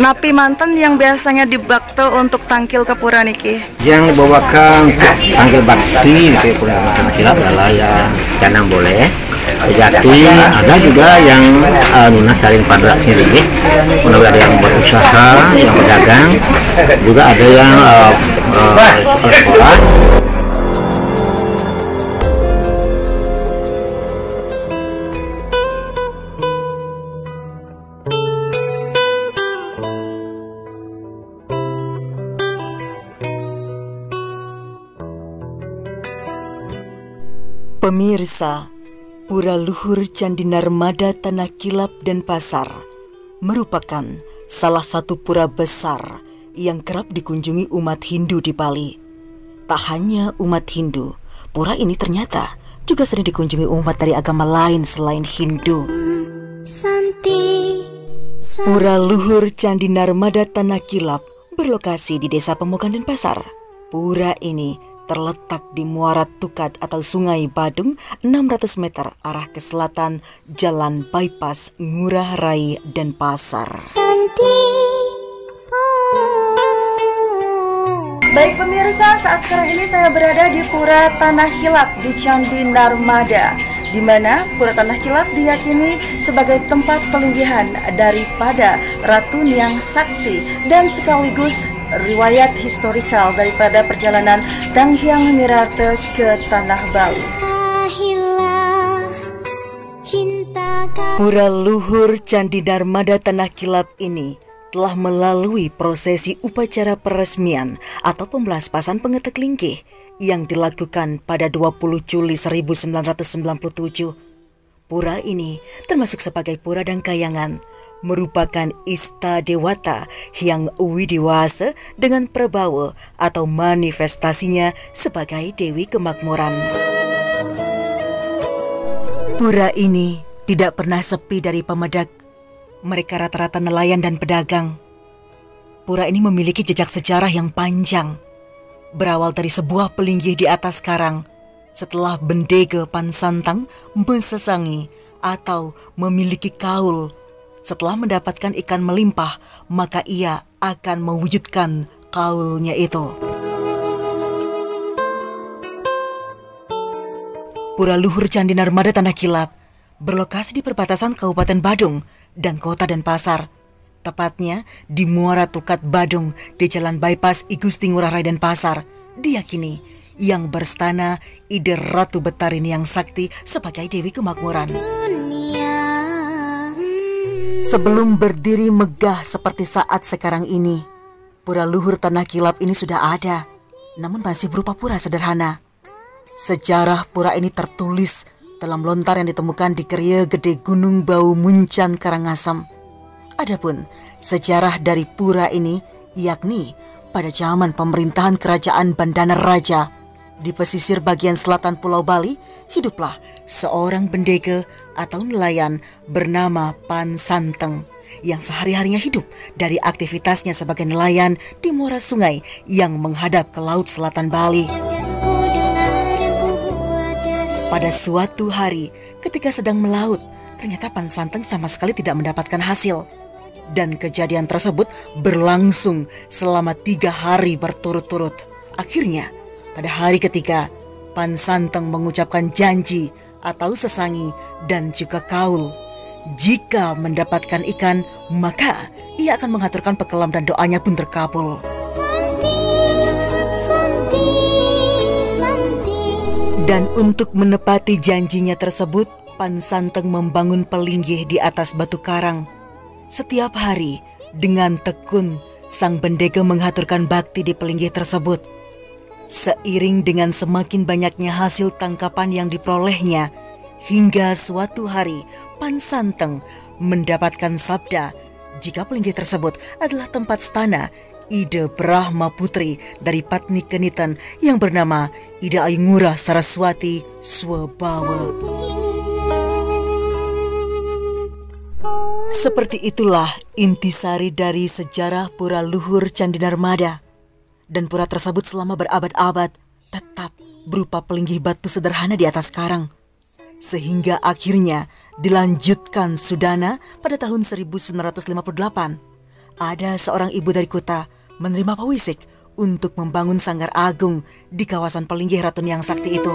Napi manten yang biasanya dibakte untuk tangkil ke pura niki. Yang dibawakan tangkil bakti ke pura Kilap adalah yang canang boleh. Jati ada juga yang lunas saling pada sendiri. Kemudian ada yang berusaha, yang berdagang, juga ada yang sekolah. Pemirsa, Pura Luhur Candi Narmada Tanah Kilap dan Pasar merupakan salah satu pura besar yang kerap dikunjungi umat Hindu di Bali. Tak hanya umat Hindu, pura ini ternyata juga sering dikunjungi umat dari agama lain selain Hindu. Pura Luhur Candi Narmada Tanah Kilap berlokasi di Desa Pemukan dan Pasar. Pura ini terletak di Muara Tukat atau Sungai Badung 600 meter arah ke selatan Jalan Bypass Ngurah Rai dan Pasar. Baik pemirsa, saat sekarang ini saya berada di Pura Tanah Kilap di Candi Narmada, di mana Pura Tanah Kilap diyakini sebagai tempat pelinggihan daripada Ratu Niang Sakti dan sekaligus riwayat historikal daripada perjalanan Dang Hyang Mirarte ke Tanah Bali. Pura Luhur Candi Narmada Tanah Kilap ini telah melalui prosesi upacara peresmian atau pembelaspasan pengetek linggih yang dilakukan pada 20 Juli 1997. Pura ini termasuk sebagai pura Dangkayangan, merupakan ista dewata Hyang Widiwasa dengan perbawa atau manifestasinya sebagai Dewi Kemakmuran. Pura ini tidak pernah sepi dari pemedak. Mereka rata-rata nelayan dan pedagang. Pura ini memiliki jejak sejarah yang panjang. Berawal dari sebuah pelinggih di atas karang, setelah Bendege Pansantang mesesangi atau memiliki kaul. Setelah mendapatkan ikan melimpah, maka ia akan mewujudkan kaulnya itu. Pura Luhur Candi Narmada Tanah Kilap berlokasi di perbatasan Kabupaten Badung dan Kota Denpasar, tepatnya di Muara Tukat Badung di Jalan Bypass I Gusti Ngurah Rai Denpasar. Diyakini yang berstana ide Ratu Betari Niang Sakti sebagai Dewi Kemakmuran. Sebelum berdiri megah seperti saat sekarang ini, Pura Luhur Tanah Kilap ini sudah ada, namun masih berupa pura sederhana. Sejarah pura ini tertulis dalam lontar yang ditemukan di Keria Gede Gunung Bau Muncan Karangasem. Adapun sejarah dari pura ini yakni pada zaman pemerintahan Kerajaan Bandana Raja di pesisir bagian selatan Pulau Bali, hiduplah seorang bendege atau nelayan bernama Pansanteng yang sehari-harinya hidup dari aktivitasnya sebagai nelayan di muara sungai yang menghadap ke Laut Selatan Bali. Pada suatu hari, ketika sedang melaut, ternyata Pansanteng sama sekali tidak mendapatkan hasil. Dan kejadian tersebut berlangsung selama 3 hari berturut-turut. Akhirnya, pada hari ketiga, Pansanteng mengucapkan janji atau sesangi dan juga kaul. Jika mendapatkan ikan, maka ia akan mengaturkan pekelam dan doanya pun terkabul. Dan untuk menepati janjinya tersebut, Pansanteng membangun pelinggih di atas batu karang. Setiap hari, dengan tekun, sang bendege menghaturkan bakti di pelinggih tersebut. Seiring dengan semakin banyaknya hasil tangkapan yang diperolehnya, hingga suatu hari Pansanteng mendapatkan sabda jika pelinggih tersebut adalah tempat stana Ida Brahma Putri dari Patni Kenitan yang bernama Ida Aingurah Saraswati Swabawa. Seperti itulah intisari dari sejarah Pura Luhur Candi Narmada. Dan pura tersebut selama berabad-abad tetap berupa pelinggih batu sederhana di atas karang. Sehingga akhirnya dilanjutkan Sudana pada tahun 1958. ada seorang ibu dari Kuta menerima Pak Wisik untuk membangun sanggar agung di kawasan Pelinggih Ratu Nyang Sakti itu.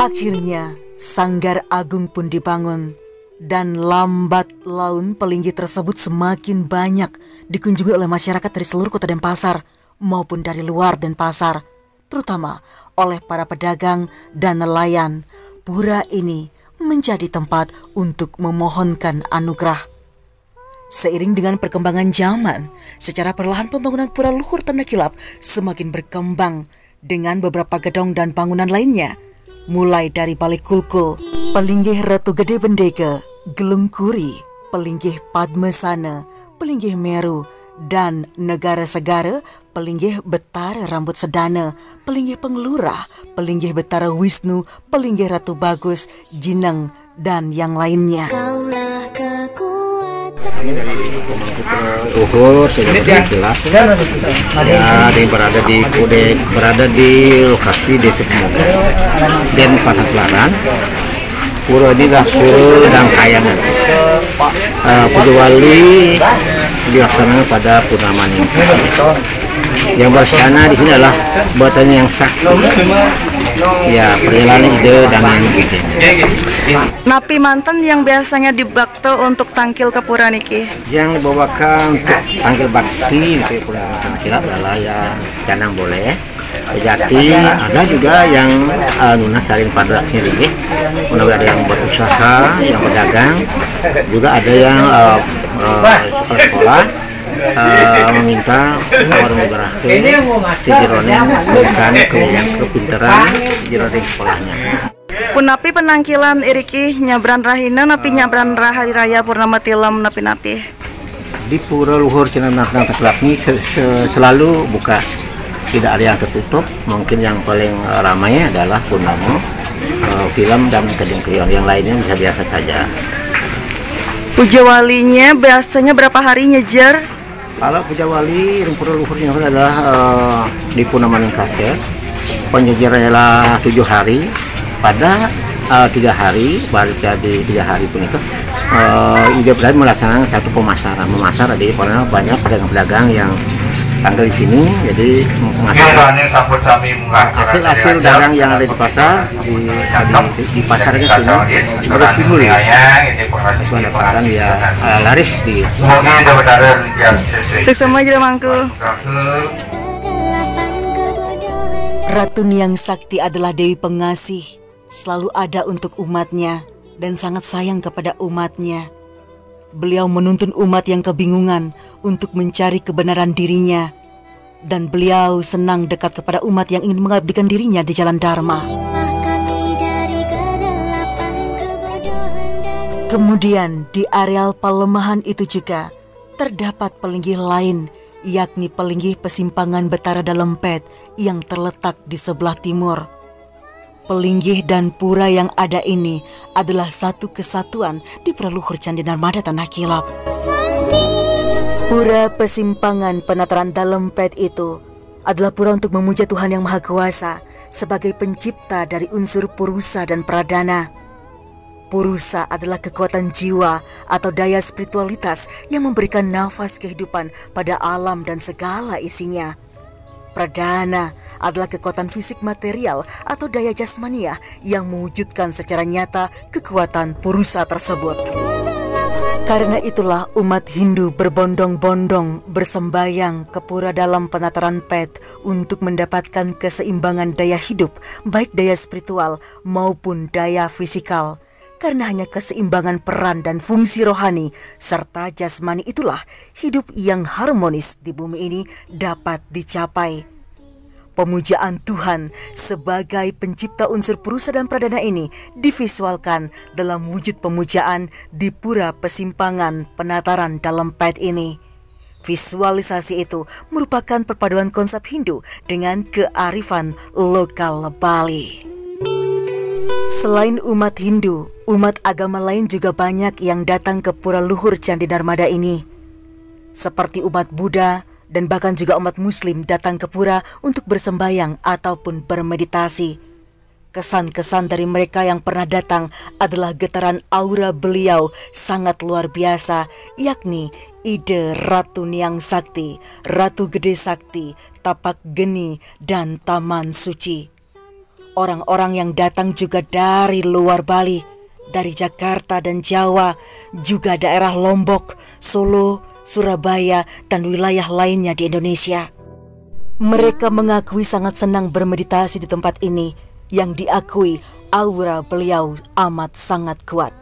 Akhirnya, sanggar agung pun dibangun dan lambat laun Pelinggih tersebut semakin banyak dikunjungi oleh masyarakat dari seluruh kota Denpasar maupun dari luar Denpasar, terutama oleh para pedagang dan nelayan. Pura ini menjadi tempat untuk memohonkan anugerah. Seiring dengan perkembangan zaman, secara perlahan pembangunan Pura Luhur Tanah Kilap semakin berkembang dengan beberapa gedung dan bangunan lainnya, mulai dari Balai Kulkul, Pelinggih Ratu Gede Bendeke, Gelungkuri, Pelinggih Padmesana, Pelinggih Meru, dan Negara Segara, Pelinggih Betara Rambut Sedana, Pelinggih Pengelurah, Pelinggih Betara Wisnu, Pelinggih Ratu Bagus, Jineng, dan yang lainnya. Kami dari pemangku Luhur Tanah Kilap ya, yang berada di lokasi Desa Pemoga dan Pasar Selaran. Pura ini adalah pura dan kayangan. Puja Wali dilaksanakan pada purnama yang bersana di sini adalah buatan yang sakti. Ya, perjalanan ide dan yang gitu. Napi mantan yang biasanya dibakte untuk tangkil ke pura niki. Yang dibawakan untuk tangkil bakti di Pura Tanah Kilap adalah yang canang boleh. Jati ada juga yang lunas dari pada sendiri. Ada yang berusaha, yang berdagang, juga ada yang sekolah meminta warung berhasil si Jironing memberikan kepintaran Jironing sekolahnya. Punapi penangkilan iriki nyabran rahina napi nyabran hari raya purnama tilam napi-napi. Di Pura Luhur Tanah Kilap ini selalu buka. Tidak ada yang tertutup. Mungkin yang paling ramai adalah purnama, film dan keding krion. Yang lainnya bisa biasa saja. Puja Walinya biasanya berapa hari nyejar? Kalau Puja Wali Pura Luhurnya adalah di purnama Ningkasya, penyejarannya adalah 7 hari. Pada 3 hari, baru jadi 3 hari pun itu Ida Belanda melaksanakan satu pemasaran. Memasar jadi banyak pedagang-pedagang yang tanggal di sini, jadi hasil dagang yang ada di pasar di pasarnya sini bersimul mendapatkan ya laris di. Seksama aja mangku. Ratu Nyang Sakti adalah Dewi Pengasih, selalu ada untuk umatnya dan sangat sayang kepada umatnya. Beliau menuntun umat yang kebingungan untuk mencari kebenaran dirinya, dan beliau senang dekat kepada umat yang ingin mengabdikan dirinya di jalan Dharma. Kemudian di areal Palemahan itu juga terdapat pelinggih lain, yakni Pelinggih Pesimpangan Betara Dalempet yang terletak di sebelah timur. Pelinggih dan pura yang ada ini adalah satu kesatuan di Pura Luhur Candi Narmada Tanah Kilap. Pura Pesimpangan Penataran Dalempet itu adalah pura untuk memuja Tuhan Yang Maha Kuasa sebagai pencipta dari unsur purusa dan pradana. Purusa adalah kekuatan jiwa atau daya spiritualitas yang memberikan nafas kehidupan pada alam dan segala isinya. Pradana adalah kekuatan fisik material atau daya jasmaniah yang mewujudkan secara nyata kekuatan purusa tersebut. Karena itulah umat Hindu berbondong-bondong bersembayang ke pura dalam penataran Pet untuk mendapatkan keseimbangan daya hidup, baik daya spiritual maupun daya fisikal. Karena hanya keseimbangan peran dan fungsi rohani serta jasmani itulah hidup yang harmonis di bumi ini dapat dicapai. Pemujaan Tuhan sebagai pencipta unsur purusa dan pradana ini divisualkan dalam wujud pemujaan di Pura Pesimpangan Penataran Dalempet ini. Visualisasi itu merupakan perpaduan konsep Hindu dengan kearifan lokal Bali. Selain umat Hindu, umat agama lain juga banyak yang datang ke Pura Luhur Candi Narmada ini. Seperti umat Buddha dan bahkan juga umat Muslim datang ke pura untuk bersembayang ataupun bermeditasi. Kesan-kesan dari mereka yang pernah datang adalah getaran aura beliau sangat luar biasa, yakni ide Ratu Niang Sakti, Ratu Gede Sakti, Tapak Geni, dan Taman Suci. Orang-orang yang datang juga dari luar Bali, dari Jakarta dan Jawa, juga daerah Lombok, Solo, Surabaya, dan wilayah lainnya di Indonesia. Mereka mengakui sangat senang bermeditasi di tempat ini, yang diakui aura beliau amat sangat kuat.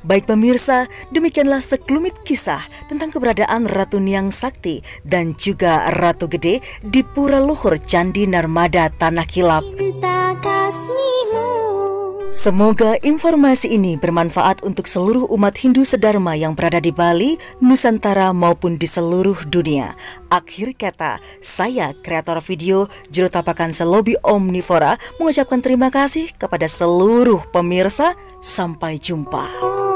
Baik pemirsa, demikianlah sekelumit kisah tentang keberadaan Ratu Niang Sakti dan juga Ratu Gede di Pura Luhur Candi Narmada Tanah Kilap. Semoga informasi ini bermanfaat untuk seluruh umat Hindu sedharma yang berada di Bali, Nusantara maupun di seluruh dunia. Akhir kata, saya kreator video Juru Tapakan Selobi Omnivora mengucapkan terima kasih kepada seluruh pemirsa. Sampai jumpa.